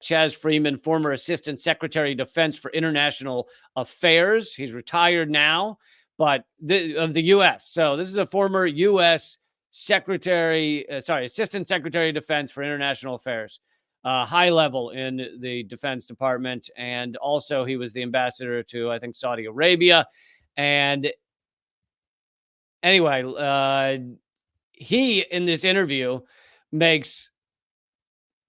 Chaz Freeman, former Assistant Secretary of Defense for International Affairs. He's retired now, but of the U.S. So this is a former U.S. Assistant Secretary of Defense for International Affairs, high level in the Defense Department. And also he was the ambassador to, I think, Saudi Arabia. And anyway, he, in this interview, makes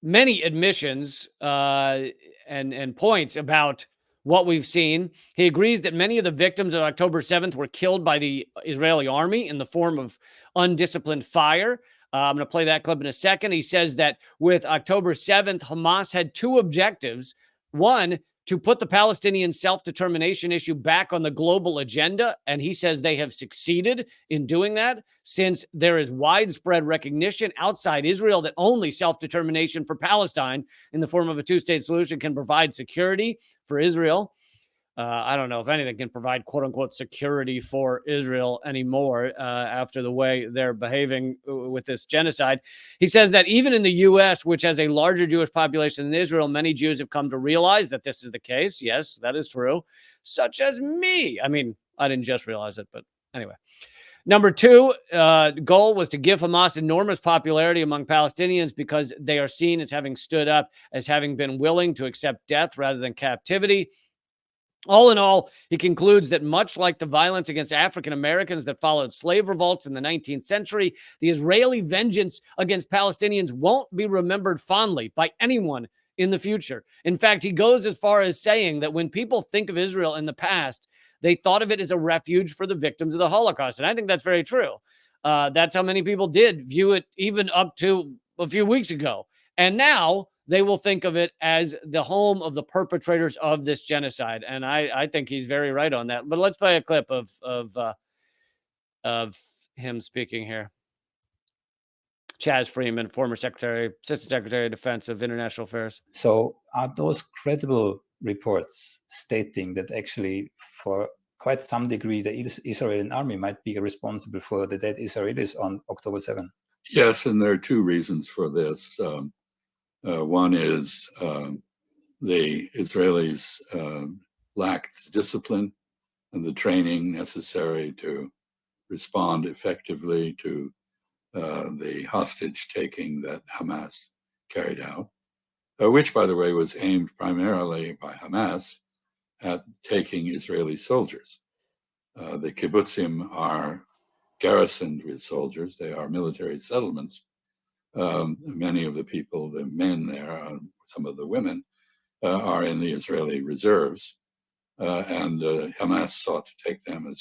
many admissions and points about what we've seen. He agrees that many of the victims of October 7th were killed by the Israeli army in the form of undisciplined fire. I'm going to play that clip in a second. He says that with October 7th, Hamas had two objectives. One, to put the Palestinian self-determination issue back on the global agenda. And he says they have succeeded in doing that, since there is widespread recognition outside Israel that only self-determination for Palestine in the form of a two-state solution can provide security for Israel. I don't know if anything can provide quote-unquote security for Israel anymore after the way they're behaving with this genocide. He says that even in the U.S., which has a larger Jewish population than Israel, many Jews have come to realize that this is the case. Yes, that is true. Such as me. I mean, I didn't just realize it, but anyway. Number two, goal was to give Hamas enormous popularity among Palestinians because they are seen as having stood up, as having been willing to accept death rather than captivity. All in all, he concludes that much like the violence against African Americans that followed slave revolts in the 19th century, the Israeli vengeance against Palestinians won't be remembered fondly by anyone in the future. In fact, he goes as far as saying that when people think of Israel in the past, they thought of it as a refuge for the victims of the Holocaust. And I think that's very true. That's how many people did view it even up to a few weeks ago. And now they will think of it as the home of the perpetrators of this genocide. And I think he's very right on that. But let's play a clip of him speaking here. Chaz Freeman, former Assistant Secretary of Defense of International Affairs. So are those credible reports stating that actually for quite some degree the Israeli army might be responsible for the dead Israelis on October 7th? Yes, and there are two reasons for this. One is the Israelis lacked discipline and the training necessary to respond effectively to the hostage taking that Hamas carried out, which, by the way, was aimed primarily by Hamas at taking Israeli soldiers. The kibbutzim are garrisoned with soldiers. They are military settlements. Many of the people, the men there, some of the women, are in the Israeli reserves, and Hamas sought to take them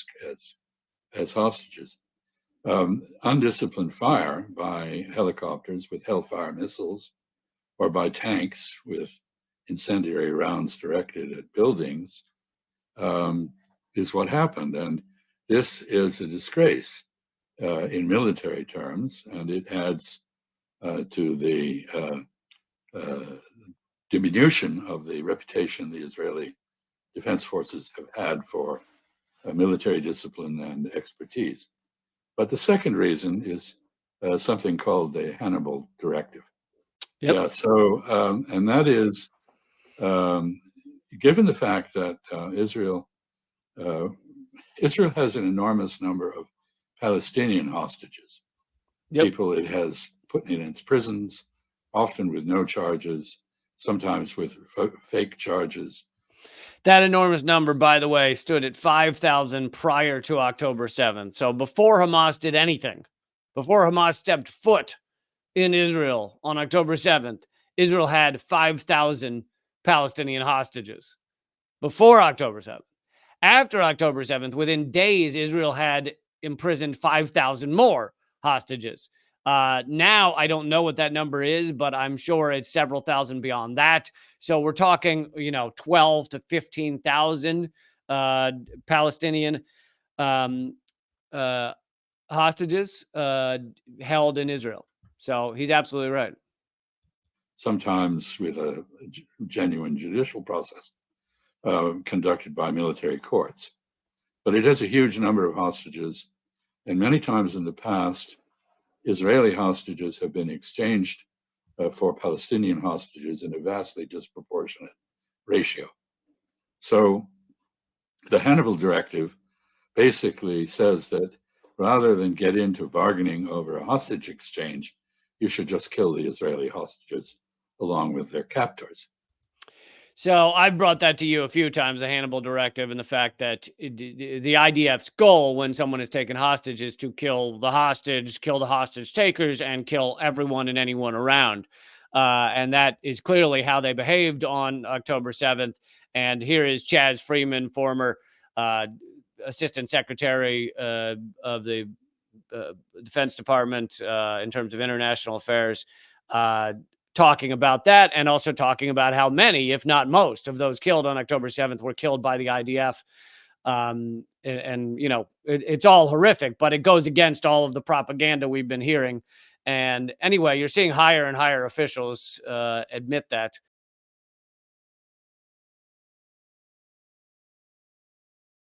as hostages. Undisciplined fire by helicopters with Hellfire missiles or by tanks with incendiary rounds directed at buildings is what happened. And this is a disgrace in military terms, and it adds to the diminution of the reputation the Israeli Defense Forces have had for military discipline and expertise. But the second reason is something called the Hannibal Directive. Yep. Yeah, so, and that is, given the fact that Israel has an enormous number of Palestinian hostages, people it has put in its prisons, often with no charges, sometimes with fake charges. That enormous number, by the way, stood at 5,000 prior to October 7th. So before Hamas did anything, before Hamas stepped foot in Israel on October 7th, Israel had 5,000 Palestinian hostages. Before October 7th. After October 7th, within days, Israel had imprisoned 5,000 more hostages. Now, I don't know what that number is, but I'm sure it's several thousand beyond that. So we're talking, 12 to 15,000 Palestinian hostages held in Israel. So he's absolutely right. Sometimes with a genuine judicial process conducted by military courts. But it has a huge number of hostages. And many times in the past, Israeli hostages have been exchanged for Palestinian hostages in a vastly disproportionate ratio. So the Hannibal Directive basically says that rather than get into bargaining over a hostage exchange, you should just kill the Israeli hostages along with their captors. So I've brought that to you a few times, the Hannibal Directive, and the fact that the IDF's goal when someone is taken hostage is to kill the hostage takers, and kill everyone and anyone around. And that is clearly how they behaved on October 7th. And here is Chaz Freeman, former Assistant Secretary of the Defense Department in terms of international affairs, talking about that, and also talking about how many, if not most, of those killed on October 7th were killed by the IDF. And you know, it's all horrific, but it goes against all of the propaganda we've been hearing. And anyway, you're seeing higher and higher officials admit that